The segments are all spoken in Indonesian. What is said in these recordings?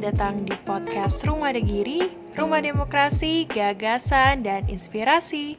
datang di podcast Rumah Degiri, Rumah Demokrasi, Gagasan, dan Inspirasi.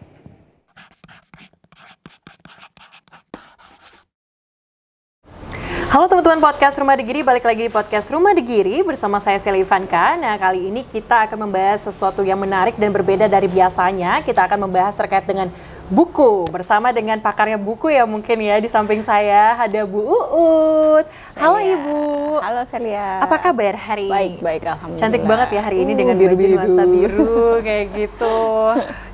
Halo teman-teman podcast Rumah Degiri, balik lagi di podcast Rumah Degiri bersama saya Sally Ivanka. Nah, kali ini kita akan membahas sesuatu yang menarik dan berbeda dari biasanya. Kita akan membahas terkait dengan buku bersama dengan pakarnya buku ya mungkin ya. Di samping saya ada Bu Uut. Halo Ibu. Halo Celia. Apa kabar hari ini? Baik, alhamdulillah. Cantik banget ya hari ini dengan baju nuansa biru kayak gitu.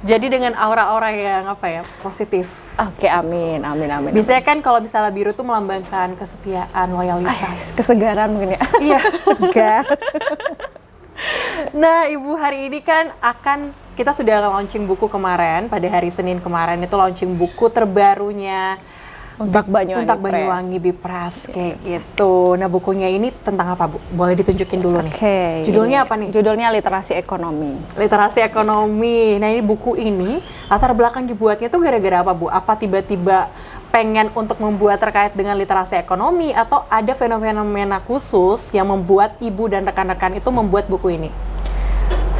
Jadi dengan aura-aura yang positif. Oke, amin. Biasanya kan kalau misalnya biru tuh melambangkan kesetiaan, loyalitas. Kesegaran mungkin ya. Iya, segar. Nah, Ibu, hari ini kan kita sudah launching buku kemarin, pada hari Senin kemarin itu launching buku terbarunya Untak Banyuwangi Bipras kayak gitu. Nah, bukunya ini tentang apa, Bu? Boleh ditunjukin dulu nih. Oke. Judulnya apa nih? Judulnya Literasi Ekonomi. Literasi Ekonomi. Nah, ini buku ini latar belakang dibuatnya tuh gara-gara apa, Bu? Apa tiba-tiba pengen untuk membuat terkait dengan literasi ekonomi atau ada fenomena khusus yang membuat Ibu dan rekan-rekan itu membuat buku ini?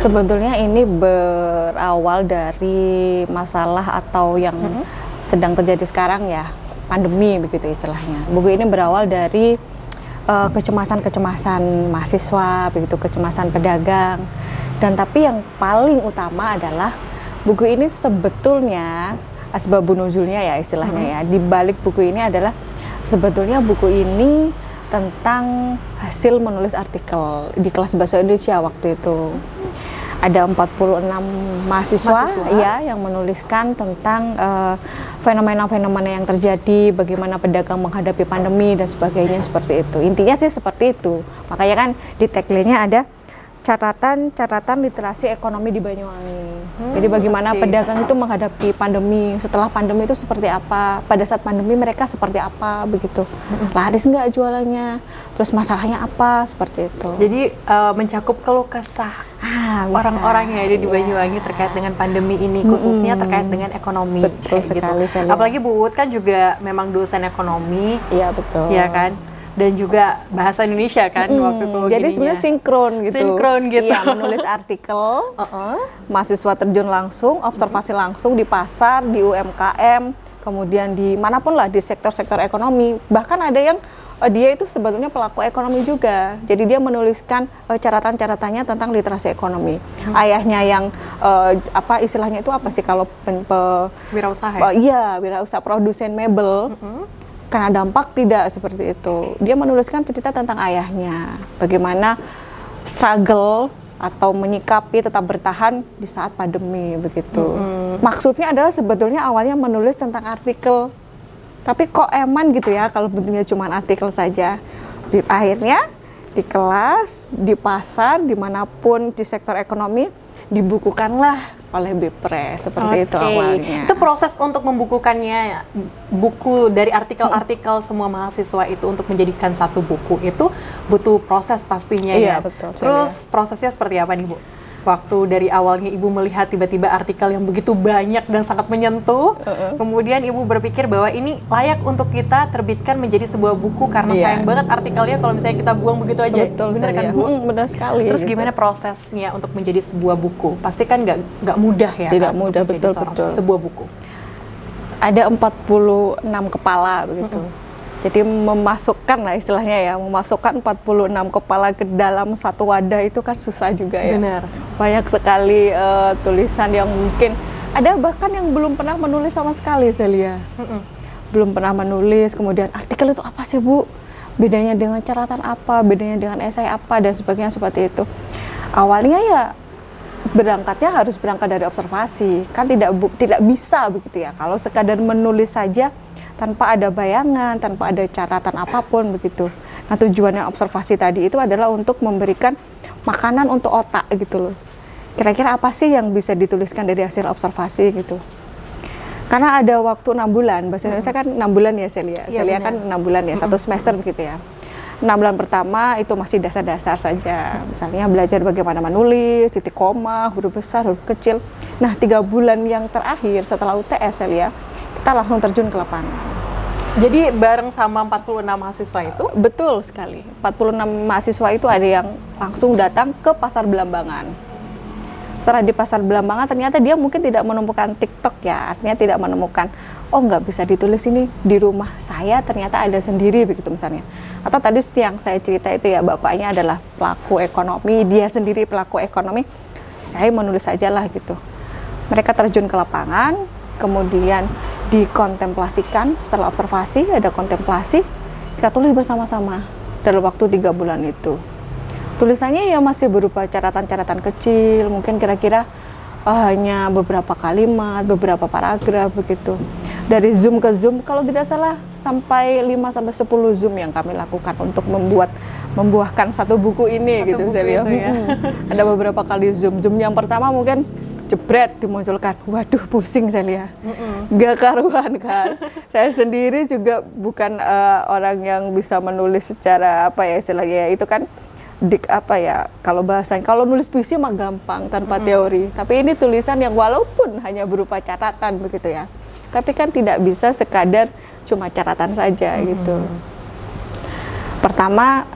Sebetulnya ini berawal dari masalah atau yang sedang terjadi sekarang ya, pandemi begitu istilahnya. Buku ini berawal dari kecemasan mahasiswa, begitu kecemasan pedagang. Dan tapi yang paling utama adalah buku ini sebetulnya asbabun nuzulnya ya istilahnya ya. Di balik buku ini adalah sebetulnya buku ini tentang hasil menulis artikel di kelas bahasa Indonesia waktu itu. Ada 46 mahasiswa ya yang menuliskan tentang fenomena-fenomena yang terjadi, bagaimana pedagang menghadapi pandemi dan sebagainya seperti itu. Intinya sih seperti itu. Makanya kan di tagline-nya ada catatan literasi ekonomi di Banyuwangi. Jadi bagaimana pedagang itu menghadapi pandemi, setelah pandemi itu seperti apa, pada saat pandemi mereka seperti apa begitu. Laris nggak jualannya, terus masalahnya apa, seperti itu. Jadi mencakup keluh kesah orang-orang yang ada di Banyuwangi terkait dengan pandemi ini, khususnya terkait dengan ekonomi. Betul sekali, gitu. Apalagi Bu Uut kan juga memang dosen ekonomi. Iya, betul. Iya kan? Dan juga bahasa Indonesia kan waktu itu. Jadi sebenarnya sinkron gitu. Iya, menulis artikel, mahasiswa terjun langsung, observasi langsung di pasar, di UMKM, kemudian di manapun lah di sektor-sektor ekonomi. Bahkan ada yang dia itu sebetulnya pelaku ekonomi juga. Jadi dia menuliskan catatan-catatannya tentang literasi ekonomi. Ayahnya yang istilahnya itu apa sih kalau wirausaha ya? Iya, wirausaha produsen mebel. Karena dampak tidak seperti itu. Dia menuliskan cerita tentang ayahnya, bagaimana struggle atau menyikapi tetap bertahan di saat pandemi begitu. Maksudnya adalah sebetulnya awalnya menulis tentang artikel, tapi kok eman gitu ya kalau bentuknya cuma artikel saja. Akhirnya di kelas, di pasar, dimanapun di sektor ekonomi dibukukanlah oleh Bipres seperti itu awalnya. Itu proses untuk membukukannya buku dari artikel-artikel semua mahasiswa itu untuk menjadikan satu buku itu butuh proses pastinya ya. Betul. Terus prosesnya seperti apa nih, Bu? Waktu dari awalnya Ibu melihat tiba-tiba artikel yang begitu banyak dan sangat menyentuh, kemudian Ibu berpikir bahwa ini layak untuk kita terbitkan menjadi sebuah buku karena sayang banget artikelnya kalau misalnya kita buang begitu aja. Betul, benar kan, Bu? Benar sekali. Terus gimana prosesnya untuk menjadi sebuah buku? Pasti kan nggak mudah ya. Tidak kan, mudah, betul. Sebuah buku. Ada 46 kepala begitu. Jadi memasukkan lah istilahnya ya, memasukkan 46 kepala ke dalam satu wadah itu kan susah juga ya. Benar. Banyak sekali tulisan yang mungkin ada bahkan yang belum pernah menulis sama sekali, Celia. Belum pernah menulis, kemudian artikel itu apa sih, Bu? Bedanya dengan catatan apa, bedanya dengan esai apa dan sebagainya seperti itu. Awalnya ya harus berangkat dari observasi. Kan tidak bisa begitu ya. Kalau sekadar menulis saja tanpa ada bayangan, tanpa ada catatan apapun begitu. Nah, tujuannya observasi tadi itu adalah untuk memberikan makanan untuk otak gitu loh. Kira-kira apa sih yang bisa dituliskan dari hasil observasi gitu. Karena ada waktu 6 bulan, bahasa Indonesia kan 6 bulan ya Celia. Celia kan 6 bulan ya, 1 semester begitu ya. 6 bulan pertama itu masih dasar-dasar saja. Misalnya belajar bagaimana menulis, titik koma, huruf besar, huruf kecil. Nah, 3 bulan yang terakhir setelah UTS Celia, kita langsung terjun ke lapangan. Jadi bareng sama 46 mahasiswa itu? Betul sekali. 46 mahasiswa itu ada yang langsung datang ke Pasar Belambangan. Setelah di Pasar Belambangan ternyata dia mungkin tidak menemukan TikTok ya, artinya tidak menemukan, oh nggak bisa ditulis ini di rumah saya, ternyata ada sendiri begitu misalnya. Atau tadi yang saya cerita itu ya, bapaknya adalah pelaku ekonomi, dia sendiri pelaku ekonomi, saya menulis aja lah gitu. Mereka terjun ke lapangan, kemudian dikontemplasikan, setelah observasi ada kontemplasi, kita tulis bersama-sama dalam waktu 3 bulan itu. Tulisannya ya masih berupa catatan-catatan kecil, mungkin kira-kira hanya beberapa kalimat, beberapa paragraf begitu. Dari Zoom ke Zoom, kalau tidak salah sampai 5-10 Zoom yang kami lakukan untuk membuahkan satu buku ini Satu gitu. buku Saya itu ya. Ada beberapa kali Zoom. Zoom yang pertama mungkin jebret dimunculkan, waduh pusing saya lihat, nggak karuan kan. Saya sendiri juga bukan orang yang bisa menulis secara apa ya istilahnya, itu kan kalau bahasanya, kalau nulis puisi mah gampang tanpa teori, tapi ini tulisan yang walaupun hanya berupa catatan begitu ya, tapi kan tidak bisa sekadar cuma catatan saja gitu. Pertama,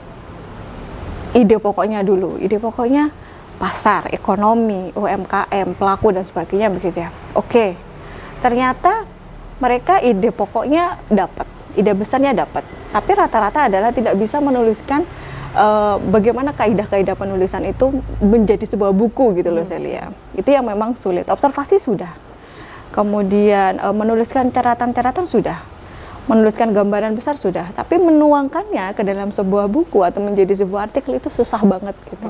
ide pokoknya dulu, ide pokoknya pasar, ekonomi, UMKM, pelaku dan sebagainya begitu ya. Oke, ternyata mereka ide pokoknya dapat, ide besarnya dapat, tapi rata-rata adalah tidak bisa menuliskan bagaimana kaidah-kaidah penulisan itu menjadi sebuah buku gitu loh saya lihat. Itu yang memang sulit. Observasi sudah, kemudian menuliskan catatan-catatan sudah, menuliskan gambaran besar sudah, tapi menuangkannya ke dalam sebuah buku atau menjadi sebuah artikel itu susah banget gitu.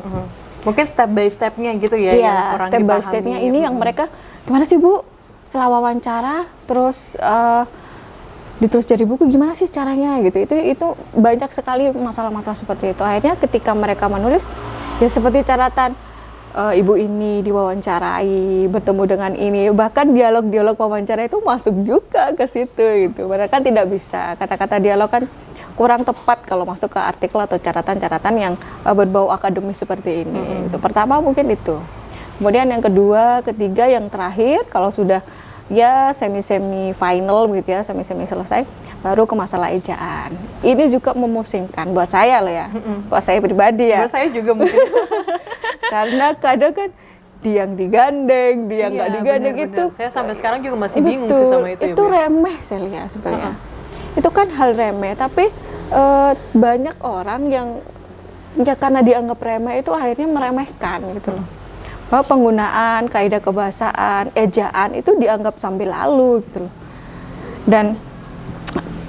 Mungkin step by stepnya gitu ya, Iya, yang kurang step by dipahami. stepnya ini yang mereka, gimana sih Bu, setelah wawancara terus ditulis jadi buku, gimana sih caranya gitu. Itu banyak sekali masalah-masalah seperti itu. Akhirnya ketika mereka menulis ya seperti catatan, ibu ini diwawancarai, bertemu dengan ini, bahkan dialog-dialog wawancara itu masuk juga ke situ gitu. Mereka kan tidak bisa, kata-kata dialog kan kurang tepat kalau masuk ke artikel atau catatan-catatan yang berbau akademis seperti ini. Itu pertama mungkin itu. Kemudian yang kedua, ketiga, yang terakhir, kalau sudah ya semi final gitu ya, semi selesai, baru ke masalah ejaan. Ini juga memusingkan buat saya loh ya, buat saya pribadi ya. Buat saya juga mungkin. Karena kadang kan dia yang digandeng, dia nggak digandeng, bener-bener. itu. Saya sampai sekarang juga masih bingung sih sama itu ya, Itu Bu. remeh saya lihat sebenarnya. Itu kan hal remeh, tapi banyak orang yang ya karena dianggap remeh itu akhirnya meremehkan gitu loh. Bahwa penggunaan kaidah kebahasaan, ejaan itu dianggap sambil lalu gitu loh. Dan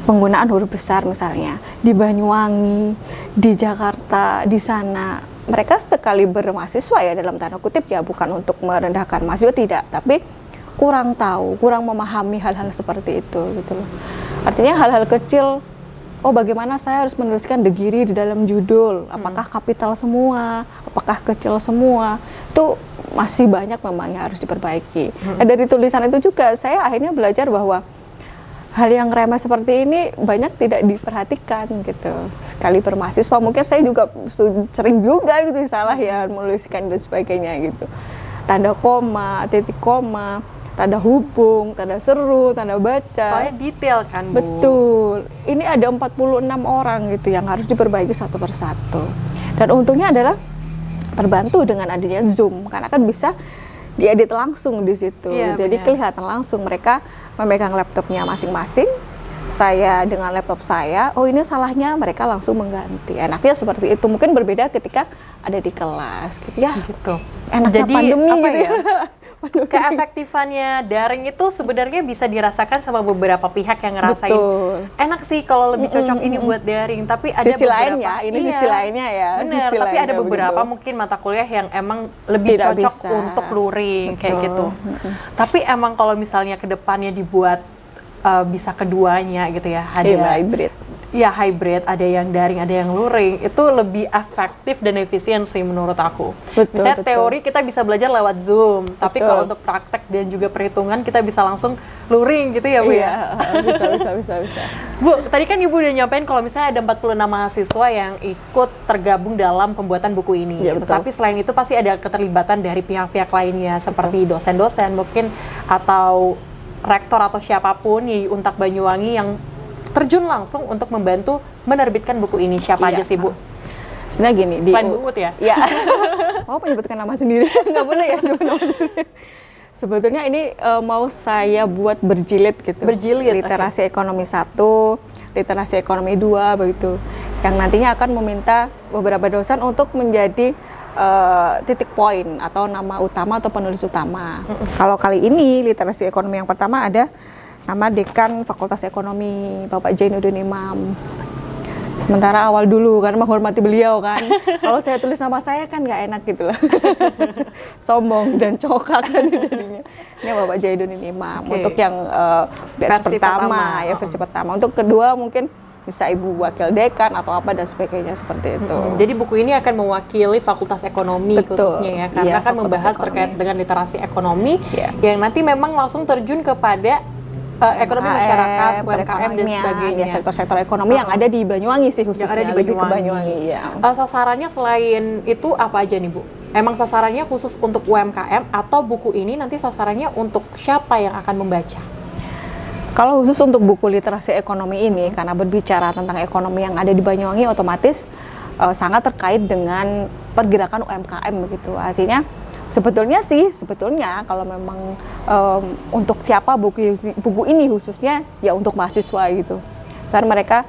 penggunaan huruf besar misalnya di Banyuwangi, di Jakarta, di sana, mereka sekali bermahasiswa ya dalam tanda kutip ya, bukan untuk merendahkan mahasiswa tidak, tapi kurang tahu, kurang memahami hal-hal seperti itu gitu loh. Artinya hal-hal kecil, oh bagaimana saya harus menuliskan degiri di dalam judul, apakah kapital semua, apakah kecil semua, itu masih banyak memang yang harus diperbaiki. Nah, dari tulisan itu juga saya akhirnya belajar bahwa hal yang remeh seperti ini banyak tidak diperhatikan gitu. Sekali bermahasiswa mungkin saya juga sering juga gitu salah ya menuliskan dan sebagainya gitu. Tanda koma, titik koma, tanda hubung, tanda seru, tanda baca. Soalnya detail kan, Bu. Betul. Ini ada 46 orang gitu yang harus diperbaiki satu persatu. Dan untungnya adalah terbantu dengan adanya Zoom, karena kan bisa diedit langsung di situ. Iya, jadi benar. kelihatan langsung mereka memegang laptopnya masing-masing. Saya dengan laptop saya, oh ini salahnya, mereka langsung mengganti. Enaknya seperti itu. Mungkin berbeda ketika ada di kelas gitu ya. Gitu. Enaknya Jadi pandemi apa gitu ya? Keefektifannya daring itu sebenarnya bisa dirasakan sama beberapa pihak yang ngerasain Betul. enak sih kalau lebih cocok ini buat daring, tapi ada Sisi beberapa lain ya, ini sisi lainnya ya. Bener, Sisi tapi ada lainnya beberapa begitu. mungkin mata kuliah yang emang lebih Tidak cocok bisa. untuk luring kayak Betul. gitu. Tapi emang kalau misalnya kedepannya dibuat bisa keduanya gitu ya, ada hybrid. ya hybrid, ada yang daring, ada yang luring, itu lebih efektif dan efisien sih menurut aku. Betul, Misalnya betul. teori kita bisa belajar lewat Zoom, tapi Betul. kalau untuk praktek dan juga perhitungan kita bisa langsung luring gitu ya, Bu ya. Iya, bisa. Bu, tadi kan Ibu udah nyampein kalau misalnya ada 46 mahasiswa yang ikut tergabung dalam pembuatan buku ini. Iya, betul. Tetapi selain itu pasti ada keterlibatan dari pihak-pihak lainnya seperti dosen-dosen mungkin atau rektor atau siapapun di Untak Banyuwangi yang terjun langsung untuk membantu menerbitkan buku ini? Siapa Iya. aja sih Bu? Sebenarnya gini, Selain Bu Ut ya? Ya, mau menyebutkan nama sendiri, nggak boleh ya nyebut nama sendiri. Sebetulnya ini mau saya buat berjilid gitu. Berjilid, Literasi ekonomi 1, literasi ekonomi 2, begitu. Yang nantinya akan meminta beberapa dosen untuk menjadi titik poin atau nama utama atau penulis utama. Kalau kali ini literasi ekonomi yang pertama ada nama Dekan Fakultas Ekonomi, Bapak Jainuddin Imam. Sementara awal dulu karena menghormati beliau kan. Kalau saya tulis nama saya kan nggak enak gitu loh. Sombong dan cokak kan jadinya. Ini Bapak Jainuddin Imam. Untuk yang Versi pertama. ya versi pertama. Untuk kedua mungkin bisa Ibu Wakil Dekan atau apa dan sebagainya seperti itu. Jadi buku ini akan mewakili Fakultas Ekonomi Betul. khususnya ya, karena Iya, kan Fakultas membahas Ekonomi. terkait dengan literasi ekonomi Iya. yang nanti memang langsung terjun kepada ekonomi masyarakat, UMKM dan perekonomian, sebagainya. ya, sektor-sektor ekonomi yang ada di Banyuwangi sih khususnya. Yang ada di lebih ke Banyuwangi. ya. Sasarannya selain itu apa aja nih Bu? Emang sasarannya khusus untuk UMKM atau buku ini nanti sasarannya untuk siapa yang akan membaca? Kalau khusus untuk buku literasi ekonomi ini, karena berbicara tentang ekonomi yang ada di Banyuwangi, otomatis sangat terkait dengan pergerakan UMKM begitu. Artinya sebetulnya kalau memang untuk siapa buku ini khususnya ya untuk mahasiswa gitu. Karena mereka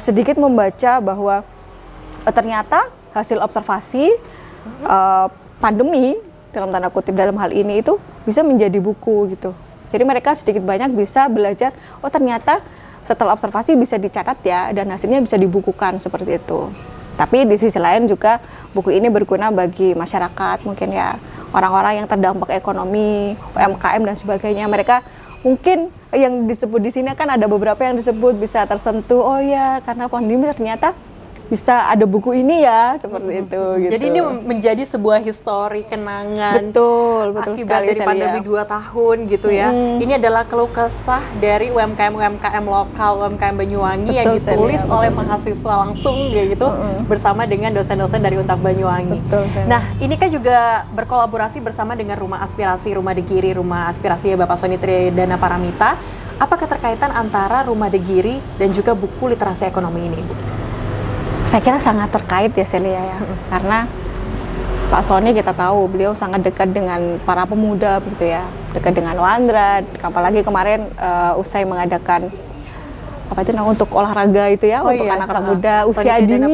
sedikit membaca bahwa ternyata hasil observasi pandemi dalam tanda kutip dalam hal ini itu bisa menjadi buku gitu. Jadi mereka sedikit banyak bisa belajar, oh ternyata setelah observasi bisa dicatat ya, dan hasilnya bisa dibukukan seperti itu. Tapi di sisi lain juga buku ini berguna bagi masyarakat, mungkin ya orang-orang yang terdampak ekonomi, UMKM dan sebagainya. Mereka mungkin yang disebut di sini kan ada beberapa yang disebut bisa tersentuh, oh ya karena pandemi ternyata bisa ada buku ini ya, seperti itu. Gitu. Jadi ini menjadi sebuah histori kenangan betul akibat sekali, dari pandemi 2 tahun gitu ya. Ini adalah keluh kesah dari UMKM lokal, UMKM Banyuwangi yang Betul, ditulis Celia, oleh mahasiswa langsung kayak gitu bersama dengan dosen-dosen dari Untak Banyuwangi. Betul, Celia. Nah, ini kan juga berkolaborasi bersama dengan Rumah Aspirasi Rumah Degiri, Rumah Aspirasi ya Bapak Soni Tridana Paramita. Apa keterkaitan antara Rumah Degiri dan juga buku literasi ekonomi ini, Bu? Saya kira sangat terkait ya Celia ya, karena Pak Soni kita tahu beliau sangat dekat dengan para pemuda begitu ya, dekat dengan Wandra, apalagi kemarin usai mengadakan apa itu namanya untuk olahraga itu ya, untuk anak-anak muda usia dini,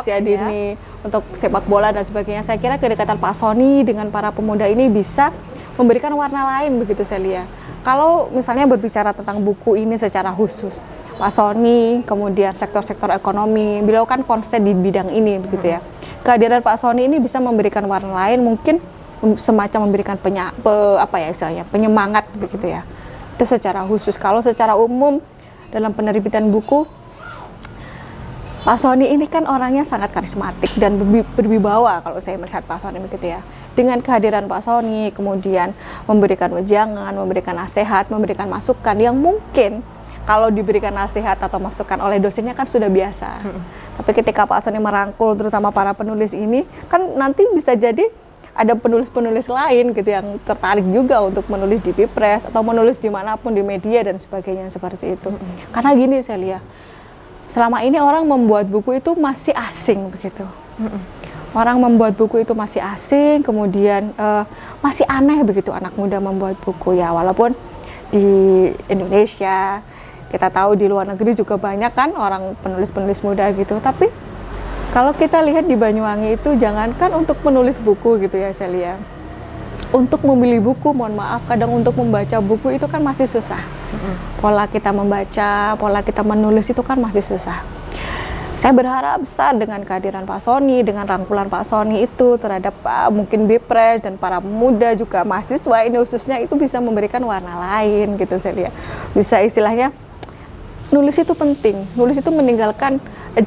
usia dini untuk sepak bola dan sebagainya. Saya kira kedekatan Pak Soni dengan para pemuda ini bisa memberikan warna lain begitu Celia. Kalau misalnya berbicara tentang buku ini secara khusus, Pak Soni, kemudian sektor-sektor ekonomi, beliau kan konsen di bidang ini begitu ya. Kehadiran Pak Soni ini bisa memberikan warna lain, mungkin semacam memberikan penyemangat begitu ya. Itu secara khusus. Kalau secara umum dalam penerbitan buku, Pak Soni ini kan orangnya sangat karismatik dan berwibawa kalau saya melihat Pak Soni begitu ya. Dengan kehadiran Pak Soni, kemudian memberikan wejangan, memberikan nasihat, memberikan masukan yang mungkin kalau diberikan nasihat atau masukan oleh dosennya kan sudah biasa. Tapi ketika Pak Soni merangkul terutama para penulis ini, kan nanti bisa jadi ada penulis-penulis lain gitu yang tertarik juga untuk menulis di Bipres atau menulis dimanapun di media dan sebagainya seperti itu. Karena gini saya lihat, selama ini orang membuat buku itu masih asing begitu. Orang membuat buku itu masih asing, kemudian masih aneh begitu anak muda membuat buku ya, walaupun di Indonesia kita tahu di luar negeri juga banyak kan orang penulis-penulis muda gitu. Tapi kalau kita lihat di Banyuwangi itu jangankan untuk menulis buku gitu ya Celia. Untuk memilih buku, mohon maaf, kadang untuk membaca buku itu kan masih susah. Pola kita membaca, pola kita menulis itu kan masih susah. Saya berharap besar dengan kehadiran Pak Soni, dengan rangkulan Pak Soni itu terhadap mungkin Bipres dan para pemuda juga mahasiswa ini khususnya itu bisa memberikan warna lain gitu Celia. Bisa istilahnya nulis itu penting, nulis itu meninggalkan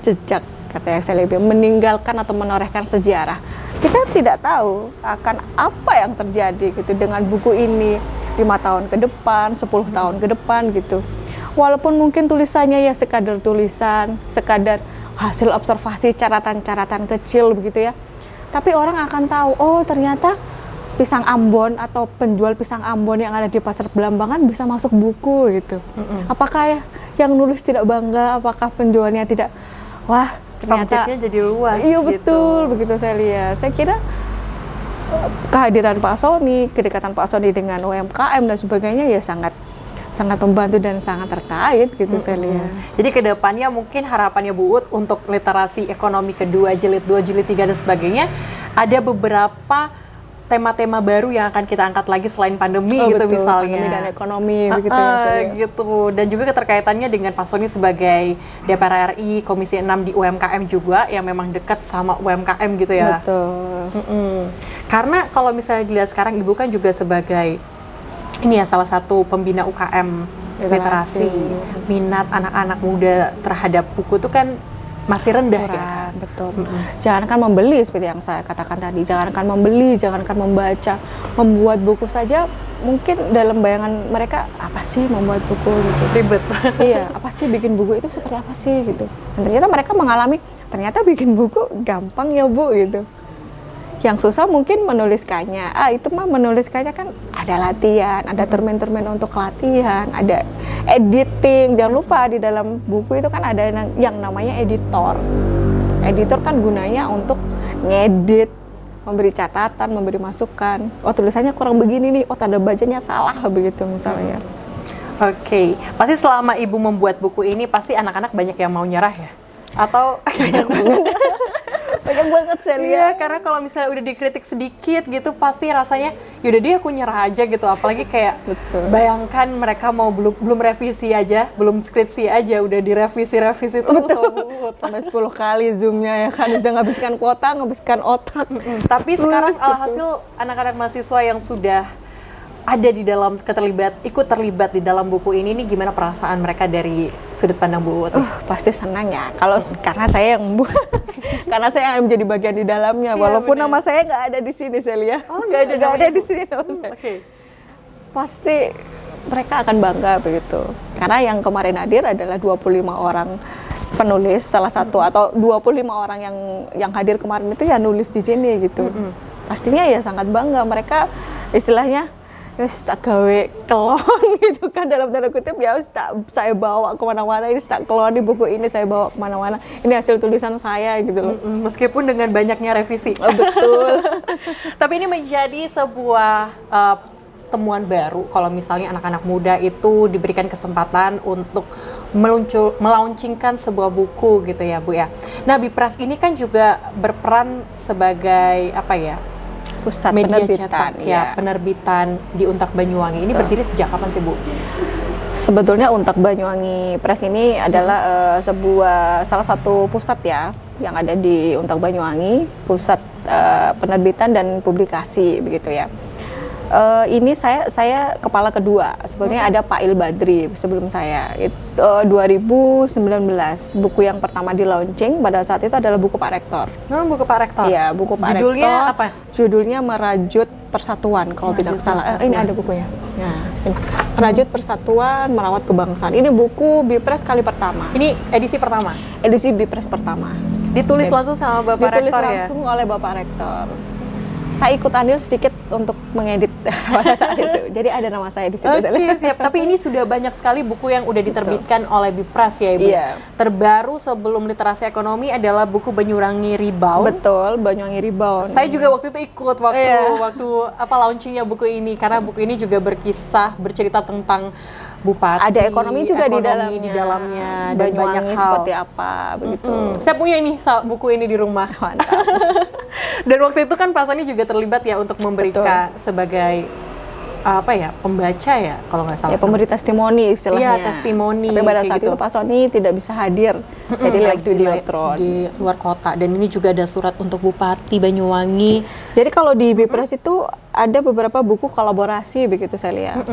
jejak, kata yang saya lebih meninggalkan atau menorehkan sejarah. Kita tidak tahu akan apa yang terjadi gitu dengan buku ini 5 tahun ke depan, 10 tahun ke depan gitu. Walaupun mungkin tulisannya ya sekadar tulisan, sekadar hasil observasi, catatan-catatan kecil begitu ya. Tapi orang akan tahu, oh ternyata pisang Ambon atau penjual pisang Ambon yang ada di Pasar Belambangan bisa masuk buku gitu. Apakah yang nulis tidak bangga? Apakah penjualnya tidak? Wah, ternyata objeknya jadi luas. Iya gitu. betul, begitu saya lihat. Saya kira kehadiran Pak Sony, kedekatan Pak Sony dengan UMKM dan sebagainya ya sangat membantu dan sangat terkait gitu saya lihat. Jadi kedepannya mungkin harapannya Bu Ut untuk literasi ekonomi kedua, jilid 2, jilid 3 dan sebagainya, ada beberapa tema-tema baru yang akan kita angkat lagi selain pandemi gitu betul, misalnya. Pandemi dan ekonomi begitu ya. Saya lihat. Gitu. Dan juga keterkaitannya dengan Pak Sony sebagai DPR RI Komisi 6 di UMKM juga yang memang dekat sama UMKM gitu ya. Betul. Karena kalau misalnya dilihat sekarang Ibu kan juga sebagai ini ya salah satu pembina UKM literasi. Minat anak-anak muda terhadap buku itu kan masih rendah ya. Betul. Jangankan membeli seperti yang saya katakan tadi, jangankan membeli, jangankan membaca, membuat buku saja mungkin dalam bayangan mereka apa sih membuat buku gitu. Ribet. Iya, apa sih bikin buku itu seperti apa sih gitu. Dan ternyata mereka mengalami ternyata bikin buku gampang ya Bu gitu. Yang susah mungkin menuliskannya. Itu mah menuliskannya kan ada latihan, ada termin-termin untuk latihan, ada editing. Jangan lupa di dalam buku itu kan ada yang namanya editor. Editor kan gunanya untuk ngedit, memberi catatan, memberi masukan. Oh tulisannya kurang begini nih, oh tanda bacanya salah begitu misalnya. Oke. Pasti selama Ibu membuat buku ini pasti anak-anak banyak yang mau nyerah ya? Atau banyak banget? Banyak banget saya lihat. Iya, karena kalau misalnya udah dikritik sedikit gitu pasti rasanya yaudah deh aku nyerah aja gitu. Apalagi kayak bayangkan mereka mau belum revisi aja, belum skripsi aja udah direvisi terus sama Bu Ut. Sampai 10 kali zoomnya ya kan, udah ngabiskan kuota, ngabiskan otak. Tapi sekarang alhasil anak-anak mahasiswa yang sudah ada di dalam ikut terlibat di dalam buku ini nih, gimana perasaan mereka dari sudut pandang Bu Ut? Pasti senang ya. Kalau karena saya yang karena saya yang menjadi bagian di dalamnya, walaupun nama saya nggak ada di sini saya lihat. Oh, nggak ada di sini nama saya. Oke. Pasti mereka akan bangga begitu. Karena yang kemarin hadir adalah 25 orang penulis, salah satu atau 25 orang yang hadir kemarin itu ya nulis di sini gitu. Pastinya ya sangat bangga. Mereka istilahnya wis tak gawe kelon gitu kan, dalam tanda kutip ya wis tak saya bawa kemana-mana, ini tak kelon di buku ini saya bawa kemana-mana, ini hasil tulisan saya gitu loh. Meskipun dengan banyaknya revisi. Betul. Tapi ini menjadi sebuah temuan baru kalau misalnya anak-anak muda itu diberikan kesempatan untuk melaunchingkan sebuah buku gitu ya Bu ya. Nah Bipras ini kan juga berperan sebagai apa ya, Pusat media penerbitan, cetak ya, penerbitan di Untak Banyuwangi. Ini berdiri sejak kapan sih Bu? Sebetulnya Untak Banyuwangi Press ini adalah salah satu pusat ya yang ada di Untak Banyuwangi, pusat penerbitan dan publikasi begitu ya. Ini saya kepala kedua. Sebetulnya ada Pak Il Badri sebelum saya. Itu 2019 buku yang pertama di launching pada saat itu adalah buku Pak Rektor. Buku Pak Rektor. Iya, buku Pak Judulnya Rektor. apa? Judulnya Merajut Persatuan kalau tidak salah. Ini ada bukunya. Nah, ini. Merajut Persatuan, Merawat Kebangsaan. Ini buku Bipres kali pertama. Ini edisi pertama. Edisi Bipres pertama. Ditulis langsung sama Bapak Ditulis Rektor ya? langsung oleh Bapak Rektor. Saya ikut andil sedikit untuk mengedit pada saat itu. Jadi ada nama saya di situ. Oke, siap. Tapi ini sudah banyak sekali buku yang udah diterbitkan oleh Bipras ya Ibu. Iya. Terbaru sebelum literasi ekonomi adalah buku Banyuwangi Rebound. Betul, Banyuwangi Rebound. Saya juga waktu itu ikut waktu launchingnya buku ini, karena buku ini juga bercerita tentang bupati. Ada ekonomi juga di dalamnya dan Banyuwangi banyak hal. seperti apa begitu. Saya punya ini buku ini di rumah. Mantap. Dan waktu itu kan Pak Sony juga terlibat ya untuk memberikan sebagai pembaca ya kalau nggak salah. Ya, pemberi testimoni istilahnya. Iya, testimoni. Tapi pada saat gitu. itu Pak Sony tidak bisa hadir. Jadi lagi Videotron di luar kota. Dan ini juga ada surat untuk Bupati Banyuwangi. Jadi kalau di Bipres itu ada beberapa buku kolaborasi begitu saya lihat.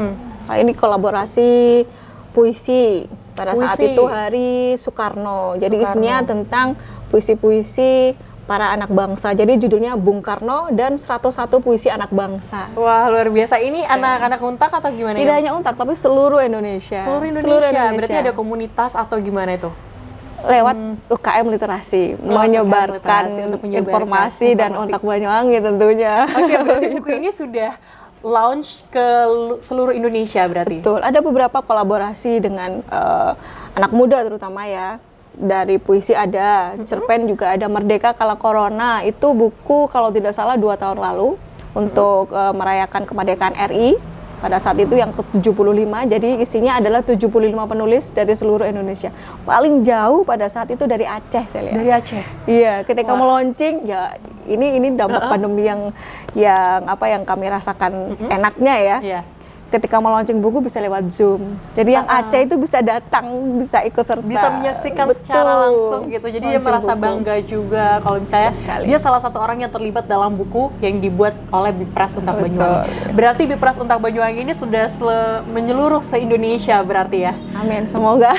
Nah, ini kolaborasi puisi pada saat itu Hari Soekarno. Jadi isinya tentang puisi-puisi para anak bangsa. Jadi judulnya Bung Karno dan 101 puisi anak bangsa. Wah, luar biasa. Ini anak-anak Untak atau gimana Tidak ya? hanya Untak, tapi seluruh Indonesia. Seluruh Indonesia. Berarti ada komunitas atau gimana itu? lewat UKM literasi, menyebarkan literasi untuk menyebarkan informasi dan informasi. Ontak Banyuwangi tentunya. Oke, berarti buku ini sudah launch ke seluruh Indonesia berarti? Betul, ada beberapa kolaborasi dengan anak muda terutama ya. Dari puisi ada, cerpen juga ada, Merdeka Kala Corona, itu buku kalau tidak salah 2 tahun lalu untuk merayakan kemerdekaan RI pada saat itu yang ke-75, jadi isinya adalah 75 penulis dari seluruh Indonesia. Paling jauh pada saat itu dari Aceh saya lihat. Dari Aceh? Iya, ketika Wah. meluncing ya ini dampak pandemi yang kami rasakan enaknya ya. Iya. Ketika meluncing buku bisa lewat Zoom. Jadi yang Aceh itu bisa datang, bisa ikut serta. Bisa menyaksikan Betul. secara langsung gitu. Jadi dia Launching merasa buku. bangga juga kalau misalnya Sekali. dia salah satu orang yang terlibat dalam buku yang dibuat oleh Bipres Untak Betul. Banyuwangi. Berarti Bipres Untak Banyuwangi ini sudah menyeluruh se-Indonesia berarti ya. Amin, semoga.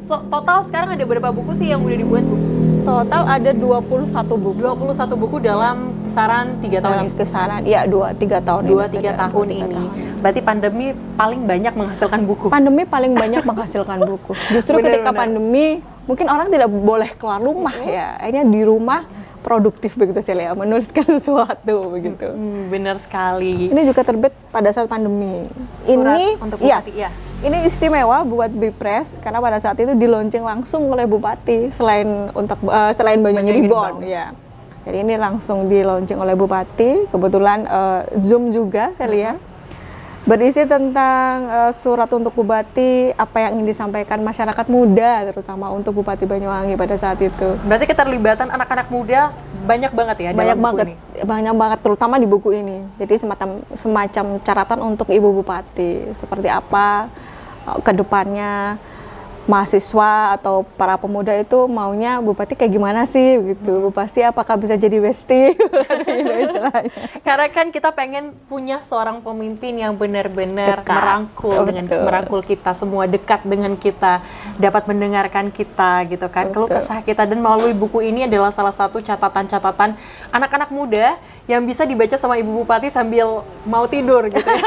Total sekarang ada berapa buku sih yang udah dibuat, Bu? Total ada 21 buku. 21 buku dalam kisaran 3 tahun Dalam ya? kisaran, ya 2-3 tahun 2-3 saja. tahun 2-3 ini. tahun. Berarti pandemi paling banyak menghasilkan buku. Pandemi paling banyak menghasilkan buku. Justru Benar, ketika benar. pandemi, mungkin orang tidak boleh keluar rumah ya. Akhirnya di rumah produktif begitu saya lihat, menuliskan sesuatu begitu. Benar sekali. Ini juga terbit pada saat pandemi. Surat Ini untuk iya, Bupati, ya. Ini istimewa buat Bipres karena pada saat itu di-launching langsung oleh Bupati selain Banyuwangi Banyuwangi Reborn Reborn. ya. Jadi ini langsung di-launching oleh Bupati. Kebetulan Zoom juga saya lihat. Berisi tentang surat untuk Bupati, apa yang ingin disampaikan masyarakat muda terutama untuk Bupati Banyuwangi pada saat itu. Berarti keterlibatan anak-anak muda banyak banget ya Banyak dalam buku banget, ini? banyak banget terutama di buku ini. Jadi semacam caratan untuk Ibu Bupati seperti apa ke depannya mahasiswa atau para pemuda itu maunya Bupati kayak gimana sih gitu. Bupati apakah bisa jadi bestie gitu istilahnya. Karena kan kita pengen punya seorang pemimpin yang benar-benar Dekat. merangkul kita semua, dekat dengan kita, dapat mendengarkan kita gitu kan, keluh kesah kita. Dan melalui buku ini adalah salah satu catatan-catatan anak-anak muda yang bisa dibaca sama Ibu Bupati sambil mau tidur gitu ya.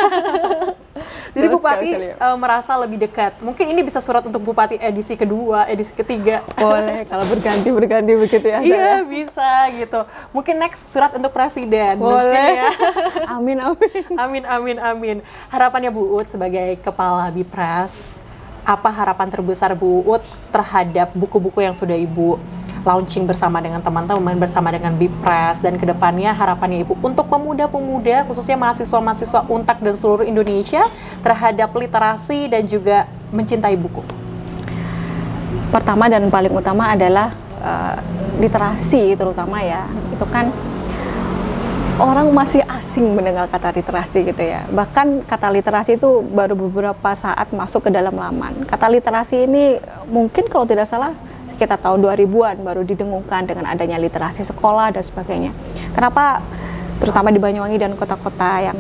Jadi Betul Bupati sekali, merasa lebih dekat. Mungkin ini bisa surat untuk Bupati edisi kedua, edisi ketiga. Boleh kalau berganti begitu ya. Iya saya. bisa gitu. Mungkin next surat untuk presiden. Mungkin Boleh. ya. Amin amin. Amin. Harapannya Bu Uut sebagai Kepala Bipres, apa harapan terbesar Bu Uut terhadap buku-buku yang sudah Ibu launching bersama dengan teman-teman, bersama dengan Bipres, dan kedepannya harapannya Ibu untuk pemuda-pemuda, khususnya mahasiswa-mahasiswa Untak dan seluruh Indonesia terhadap literasi dan juga mencintai buku? Pertama dan paling utama adalah literasi terutama ya. Itu kan orang masih asing mendengar kata literasi gitu ya. Bahkan kata literasi itu baru beberapa saat masuk ke dalam laman. Kata literasi ini mungkin kalau tidak salah sekitar tahun 2000-an baru didengungkan dengan adanya literasi sekolah dan sebagainya. Kenapa terutama di Banyuwangi dan kota-kota yang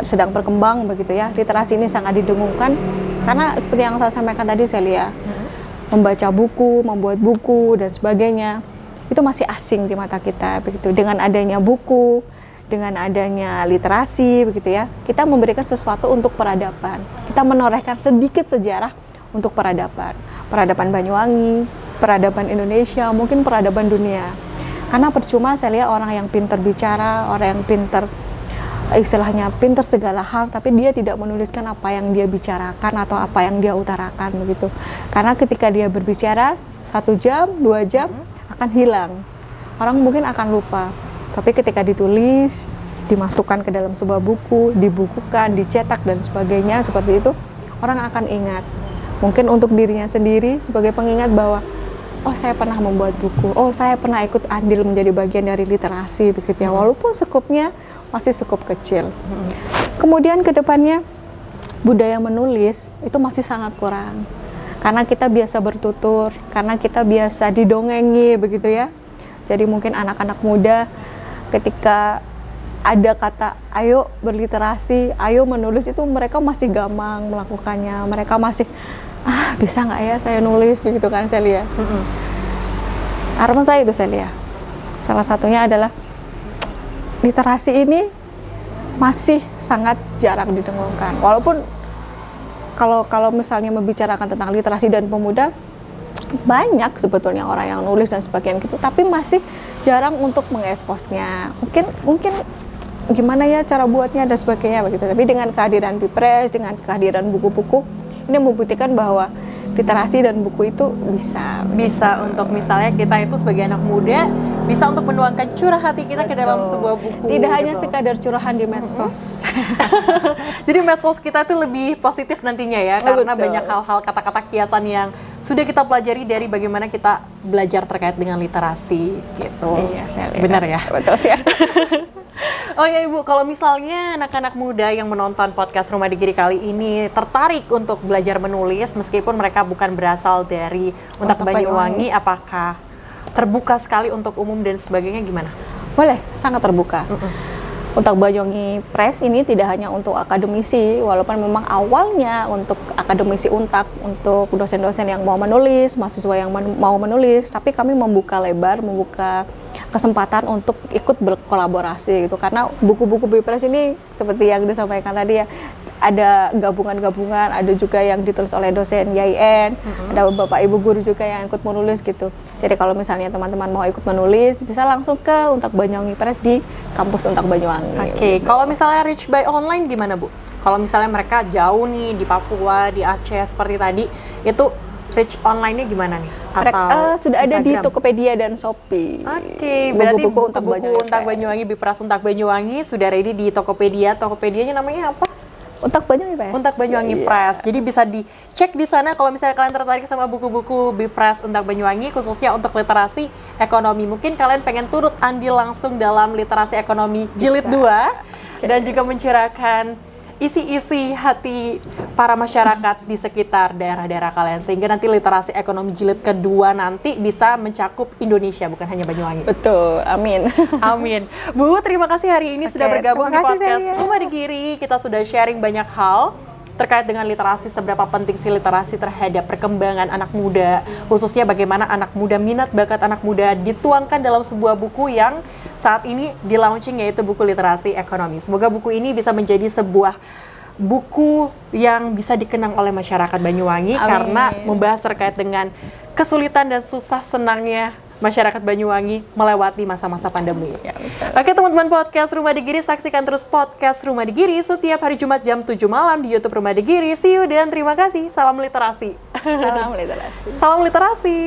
sedang berkembang begitu ya, literasi ini sangat didengungkan karena seperti yang saya sampaikan tadi Celia, membaca buku, membuat buku dan sebagainya itu masih asing di mata kita begitu. Dengan adanya buku, dengan adanya literasi begitu ya, kita memberikan sesuatu untuk peradaban. Kita menorehkan sedikit sejarah untuk peradaban Banyuwangi, peradaban Indonesia, mungkin peradaban dunia. Karena percuma saya lihat orang yang pintar bicara, orang yang pintar istilahnya pintar segala hal, tapi dia tidak menuliskan apa yang dia bicarakan atau apa yang dia utarakan begitu. Karena ketika dia berbicara 1 jam, 2 jam akan hilang. Orang mungkin akan lupa. Tapi ketika ditulis, dimasukkan ke dalam sebuah buku, dibukukan, dicetak dan sebagainya seperti itu, orang akan ingat. Mungkin untuk dirinya sendiri sebagai pengingat bahwa oh saya pernah membuat buku, oh saya pernah ikut andil menjadi bagian dari literasi begitu ya, walaupun skupnya masih skup kecil. Kemudian ke depannya budaya menulis itu masih sangat kurang. Karena kita biasa bertutur, karena kita biasa didongengi begitu ya. Jadi mungkin anak-anak muda ketika ada kata ayo berliterasi, ayo menulis itu mereka masih gamang melakukannya. Mereka masih bisa nggak ya saya nulis begitu kan saya lihat. Harapan saya itu saya lihat. Salah satunya adalah literasi ini masih sangat jarang didengungkan. Walaupun kalau misalnya membicarakan tentang literasi dan pemuda, banyak sebetulnya orang yang nulis dan sebagainya gitu, tapi masih jarang untuk mengeksposnya. Mungkin gimana ya cara buatnya dan sebagainya begitu. Tapi dengan kehadiran Bipres, dengan kehadiran buku-buku, ini membuktikan bahwa literasi dan buku itu bisa untuk misalnya kita itu sebagai anak muda bisa untuk menuangkan curah hati kita ke dalam sebuah buku. Tidak hanya gitu. sekadar curahan di medsos. Jadi medsos kita itu lebih positif nantinya ya, karena Betul. banyak hal-hal kata-kata kiasan yang sudah kita pelajari dari bagaimana kita belajar terkait dengan literasi gitu. Iya, saya lihat. Benar ya? Betul sih. Oh ya Ibu, kalau misalnya anak-anak muda yang menonton podcast Rumah Digiri kali ini tertarik untuk belajar menulis meskipun mereka bukan berasal dari Untak Banyuwangi, apakah terbuka sekali untuk umum dan sebagainya gimana? Boleh, sangat terbuka. Untak Banyuwangi Press ini tidak hanya untuk akademisi, walaupun memang awalnya untuk akademisi Untak, untuk dosen-dosen yang mau menulis, mahasiswa yang mau menulis, tapi kami membuka lebar, membuka kesempatan untuk ikut berkolaborasi gitu, karena buku-buku Bipres ini seperti yang disampaikan tadi ya, ada gabungan-gabungan, ada juga yang ditulis oleh dosen YIN, ada bapak ibu guru juga yang ikut menulis gitu. Jadi kalau misalnya teman-teman mau ikut menulis, bisa langsung ke Untak Banyuwangi Press di kampus Untak Banyuwangi. Oke, kalau misalnya reach by online gimana Bu? Kalau misalnya mereka jauh nih di Papua, di Aceh seperti tadi, itu reach online-nya gimana nih? Atau sudah ada di Instagram? Tokopedia dan Shopee. Oke, berarti Buku-buku buku-buku Untak Banyuwangi, Bipres Untak Banyuwangi sudah ready di Tokopedia. Tokopedianya namanya apa? Untak Banyuwangi Press. Untak Banyuwangi Press. Jadi bisa dicek di sana kalau misalnya kalian tertarik sama buku-buku Bipres Untak Banyuwangi, khususnya untuk literasi ekonomi. Mungkin kalian pengen turut andil langsung dalam literasi ekonomi jilid 2 dan juga mencurahkan isi-isi hati para masyarakat di sekitar daerah-daerah kalian, sehingga nanti literasi ekonomi jilid kedua nanti bisa mencakup Indonesia, bukan hanya Banyuwangi. Betul, amin. Amin. Bu, terima kasih hari ini sudah bergabung di terima kasih, podcast Celia. Rumah Digiri. Kita sudah sharing banyak hal terkait dengan literasi, seberapa penting sih literasi terhadap perkembangan anak muda, khususnya bagaimana anak muda, minat bakat anak muda dituangkan dalam sebuah buku yang saat ini di launching, yaitu buku literasi ekonomi. Semoga buku ini bisa menjadi sebuah buku yang bisa dikenang oleh masyarakat Banyuwangi. Amin. Karena membahas terkait dengan kesulitan dan susah senangnya masyarakat Banyuwangi melewati masa-masa pandemi. Ya, oke teman-teman podcast Rumah Digiri, saksikan terus podcast Rumah Digiri setiap hari Jumat jam 7 malam di YouTube Rumah Digiri. See you dan terima kasih. Salam literasi. Salam literasi. Salam literasi.